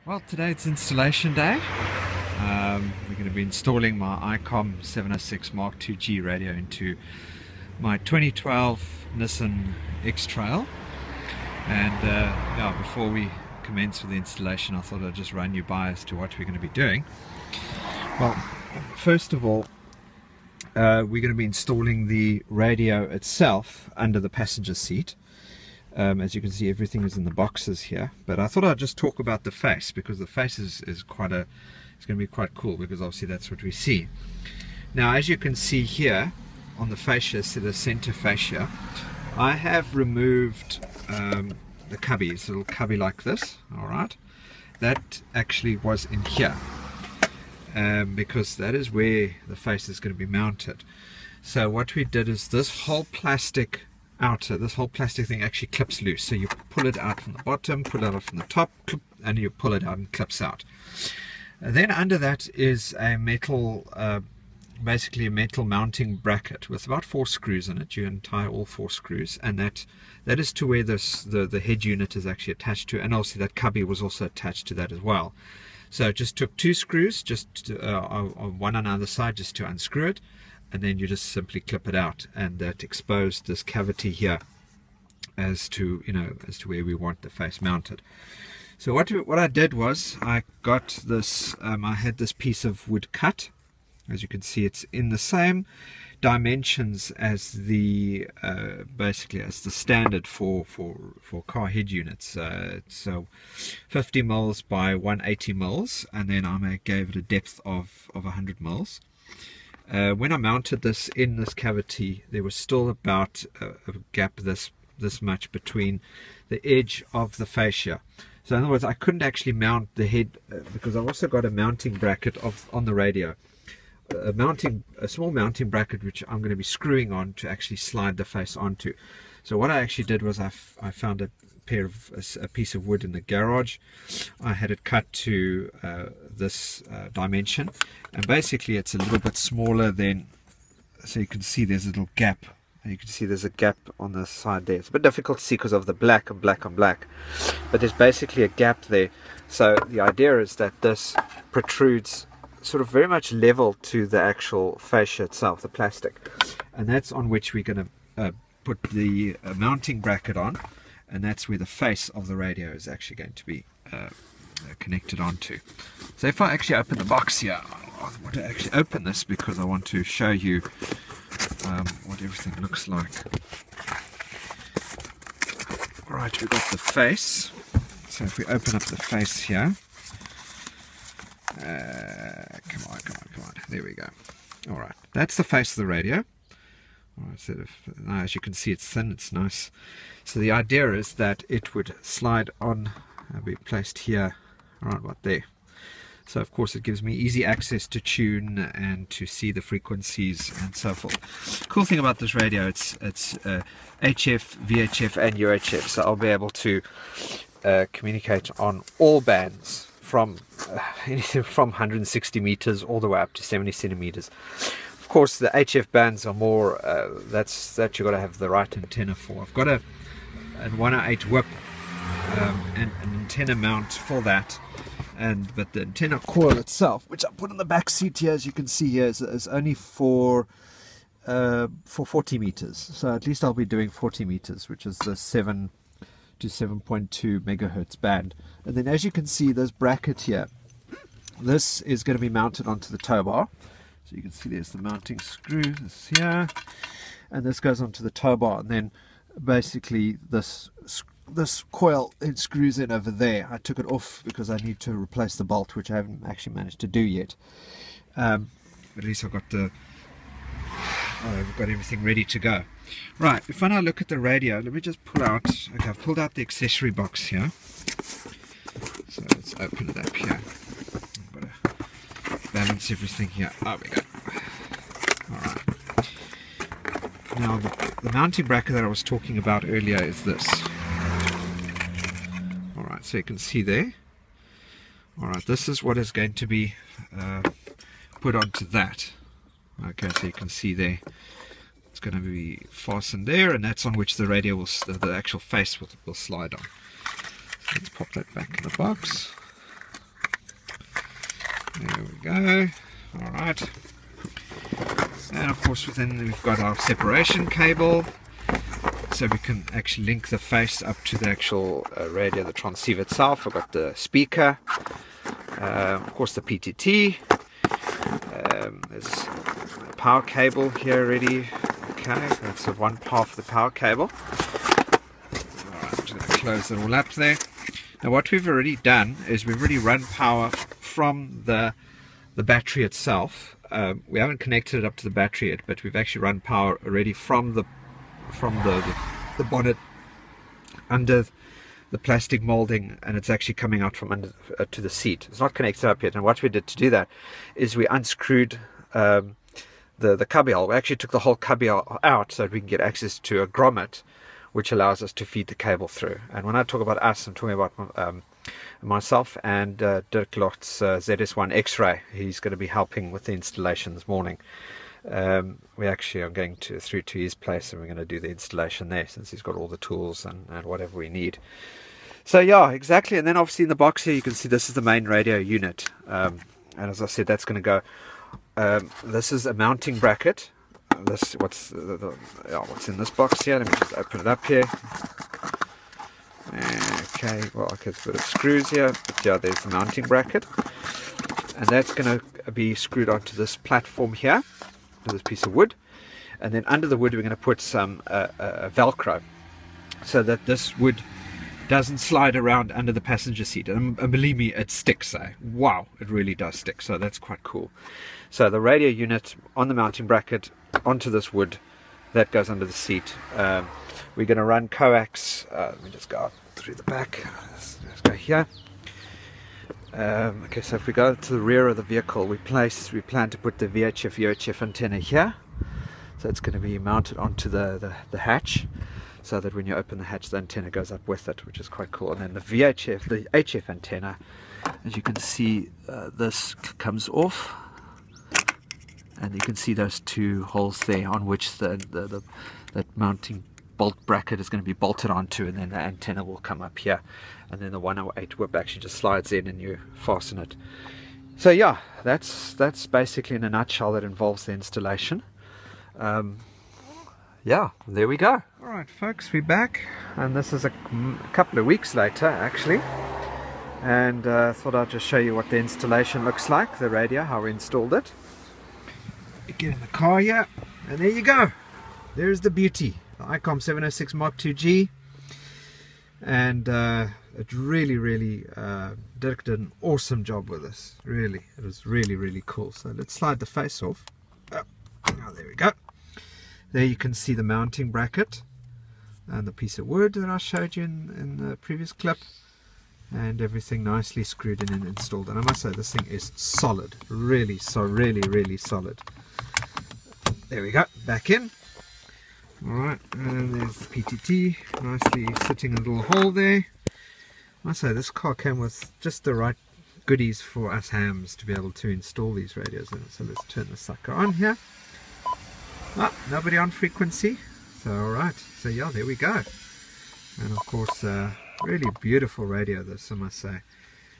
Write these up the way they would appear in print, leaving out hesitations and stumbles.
Well, today it's installation day. We're going to be installing my Icom 706mk2g radio into my 2012 Nissan X-Trail. And yeah, before we commence with the installation, I thought I'd just run you by as to what we're going to be doing. Well, first of all, we're going to be installing the radio itself under the passenger seat. As you can see, everything is in the boxes here, but I thought I'd just talk about the face, because the face is it's going to be quite cool, because obviously that's what we see. Now, as you can see here on the fascia, so the center fascia, I have removed the cubby. It's a little cubby like this, alright, that actually was in here, because that is where the face is going to be mounted. So what we did is this whole plastic this whole plastic thing actually clips loose. So you pull it out from the bottom, pull it out from the top, clip, and you pull it out and clips out. And then under that is a metal, basically a metal mounting bracket with about 4 screws in it. You untie all 4 screws, and that is to where the head unit is actually attached to, and obviously that cubby was also attached to that as well. So it just took 2 screws, just one on either side, just to unscrew it, and then you just simply clip it out, and that exposed this cavity here as to where we want the face mounted. So what I did was I got this, I had this piece of wood cut. As you can see, it's in the same dimensions as the basically as the standard for car head units. So 50 mils by 180 mils, and then I gave it a depth of 100 mils. When I mounted this in this cavity, there was still about a gap this much between the edge of the fascia. So in other words, I couldn't actually mount the head because I've also got a mounting bracket on the radio, a small mounting bracket which I'm going to be screwing on to actually slide the face onto. So what I actually did was I found a piece of wood in the garage. I had it cut to this dimension, and basically it's a little bit smaller than, so you can see there's a little gap. You can see there's a gap on the side there. It's a bit difficult to see because of the black and black on black, but there's basically a gap there. So the idea is that this protrudes sort of very much level to the actual fascia itself, the plastic, and that's on which we're going to put the mounting bracket on, and that's where the face of the radio is actually going to be connected onto. So if I actually open the box here, I want to actually open this because I want to show you what everything looks like. Right, we've got the face. So if we open up the face here, come on, there we go. Alright, that's the face of the radio. Alright, so now as you can see, it's thin, it's nice. So the idea is that it would slide on, be placed here, around about there. So of course it gives me easy access to tune and to see the frequencies and so forth. Cool thing about this radio, it's HF, VHF and UHF, so I'll be able to communicate on all bands from anything from 160 meters all the way up to 70 centimeters. Of course the HF bands are more, that you've got to have the right antenna for. I've got a 108 whip and an antenna mount for that, but the antenna coil itself, which I put in the back seat here, as you can see here, is only for 40 meters. So at least I'll be doing 40 meters, which is the 7 to 7.2 megahertz band. And then as you can see, this bracket here, this is going to be mounted onto the tow bar. So you can see there's the mounting screw, this here, and this goes onto the tow bar, and then basically this coil, it screws in over there. I took it off because I need to replace the bolt, which I haven't actually managed to do yet. But at least I've got I've got everything ready to go. Right, if I now look at the radio, let me just pull out, okay, I've pulled out the accessory box here. So let's open it up here. I've got to balance everything here. Oh, we go. Alright. Now the mounting bracket that I was talking about earlier is this. Alright, so you can see there. Alright, this is what is going to be put onto that. Okay, so you can see there. It's going to be fastened there, and that's on which the radio will, the actual face will slide on. So let's pop that back in the box. go. Alright. And of course within we've got our separation cable, so we can actually link the face up to the actual radio, the transceiver itself. I've got the speaker, of course the PTT, there's a power cable here already. Okay, that's the one part of the power cable. Alright, I'm just going to close it all up there. Now what we've already done is we've already run power from the battery itself. We haven't connected it up to the battery yet, but we've actually run power already from the bonnet under the plastic molding, and it's actually coming out from under to the seat. It's not connected up yet, and what we did to do that is we unscrewed the cubby hole. We actually took the whole cubby hole out so that we can get access to a grommet, which allows us to feed the cable through. And when I talk about us, I'm talking about myself and Dirk Locht's ZS1 X-Ray. He's going to be helping with the installation this morning. We actually are going through to his place, and we're going to do the installation there, since he's got all the tools and whatever we need. So yeah, exactly. And then obviously in the box here you can see this is the main radio unit, and as I said, that's going to go, this is a mounting bracket. This what's in this box here. Let me just open it up here. Okay, well, okay, there's a bit of screws here, but yeah, there's the mounting bracket, and that's going to be screwed onto this platform here, to this piece of wood. And then under the wood we're going to put some Velcro, so that this wood doesn't slide around under the passenger seat. And believe me, it sticks. Wow, it really does stick. So that's quite cool. So the radio unit on the mounting bracket onto this wood that goes under the seat. We're going to run coax. Let me just go out through the back. Let's go here. Okay, so if we go to the rear of the vehicle, we plan to put the VHF UHF antenna here. So it's going to be mounted onto the hatch, so that when you open the hatch, the antenna goes up with it, which is quite cool. And then the HF antenna, as you can see, this comes off, and you can see those two holes there on which that mounting bolt bracket is going to be bolted onto, and then the antenna will come up here, and then the 108 whip actually just slides in and you fasten it. So yeah, that's basically in a nutshell that involves the installation. Yeah, there we go. Alright folks, we're back, and this is a couple of weeks later actually, and thought I'd just show you what the installation looks like, the radio, how we installed it. You get in the car here, and there you go, there's the beauty, the Icom 706mk2g. And it really Dirk did an awesome job with this. Really, it was really cool. So let's slide the face off. Oh, there we go. There you can see the mounting bracket and the piece of wood that I showed you in the previous clip, and everything nicely screwed in and installed. And I must say, this thing is solid, really solid. There we go, back in. Alright, and there's the PTT, nicely sitting in a little hole there. I must say, this car came with just the right goodies for us hams to be able to install these radios in. So let's turn the sucker on here. Ah, nobody on frequency. So alright, so yeah, there we go. And of course, really beautiful radio this, I must say.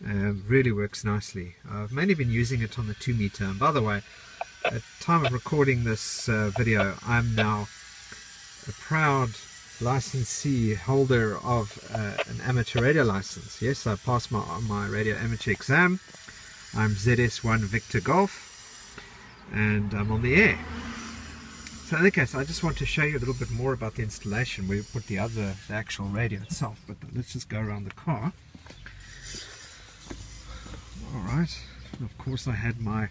Really works nicely. I've mainly been using it on the 2 meter. And by the way, at the time of recording this video, I'm now a proud licensee holder of an amateur radio license. Yes, I passed my radio amateur exam. I'm ZS1 Victor Golf, and I'm on the air. So in any case, I just want to show you a little bit more about the installation. We put the actual radio itself, but let's just go around the car. Alright, of course I had my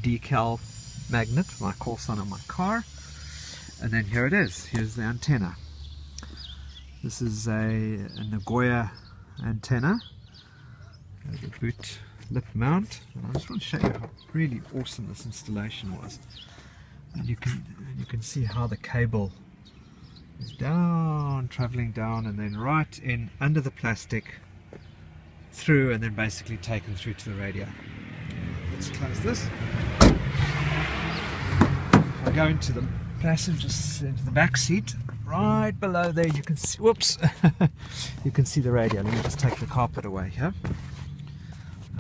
decal magnet, my call sign on my car. And then here it is, here's the antenna. This is a Nagoya antenna, the boot lip mount. And I just want to show you how really awesome this installation was. And you can see how the cable is down, traveling down, and then right in under the plastic, through, and then basically taken through to the radio. Let's close this. I'll go into the into the back seat. Right below there you can see, whoops, you can see the radio. Let me just take the carpet away here.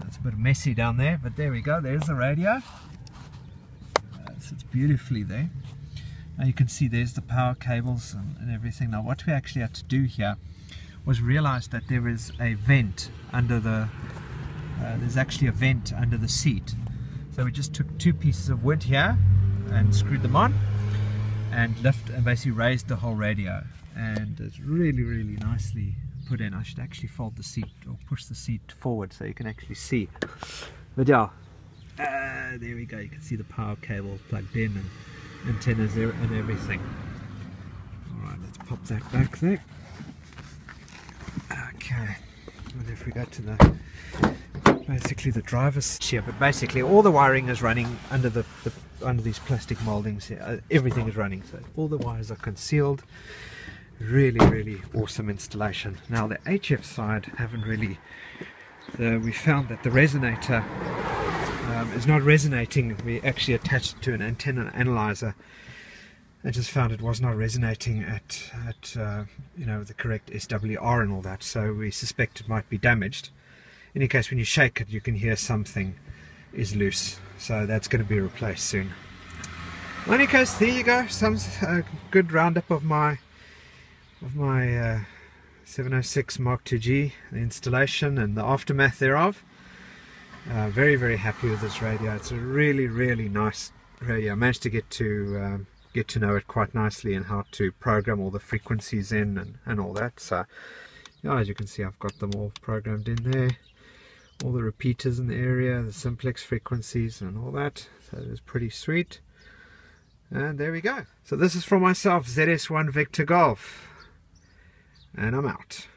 It's a bit messy down there, but there we go, there's the radio. Sits beautifully there. Now you can see there's the power cables and everything. Now what we actually had to do here was realize that there is a vent under the there's actually a vent under the seat. So we just took 2 pieces of wood here and screwed them on and basically raised the whole radio, and it's really nicely put in. I should actually fold the seat or push the seat forward so you can actually see. But yeah, there we go, you can see the power cable plugged in and antennas there and everything. Alright, let's pop that back there. Okay, and if we go to the basically the driver's chair, but basically all the wiring is running under under these plastic moldings here. Everything is running, so all the wires are concealed. Really awesome installation. Now the HF side haven't really, we found that the resonator is not resonating. We actually attached it to an antenna analyzer and just found it was not resonating at you know, the correct SWR and all that, so we suspect it might be damaged. In any case, when you shake it you can hear something is loose, so that's going to be replaced soon. In any case, there you go, some good roundup of my 706 mk2g, the installation and the aftermath thereof. Very happy with this radio. It's a really nice radio. I managed to get to know it quite nicely and how to program all the frequencies in and all that. So yeah, as you can see, I've got them all programmed in there, all the repeaters in the area, the simplex frequencies and all that. So it was pretty sweet. And there we go. So this is from myself, ZS1 Victor Golf, and I'm out.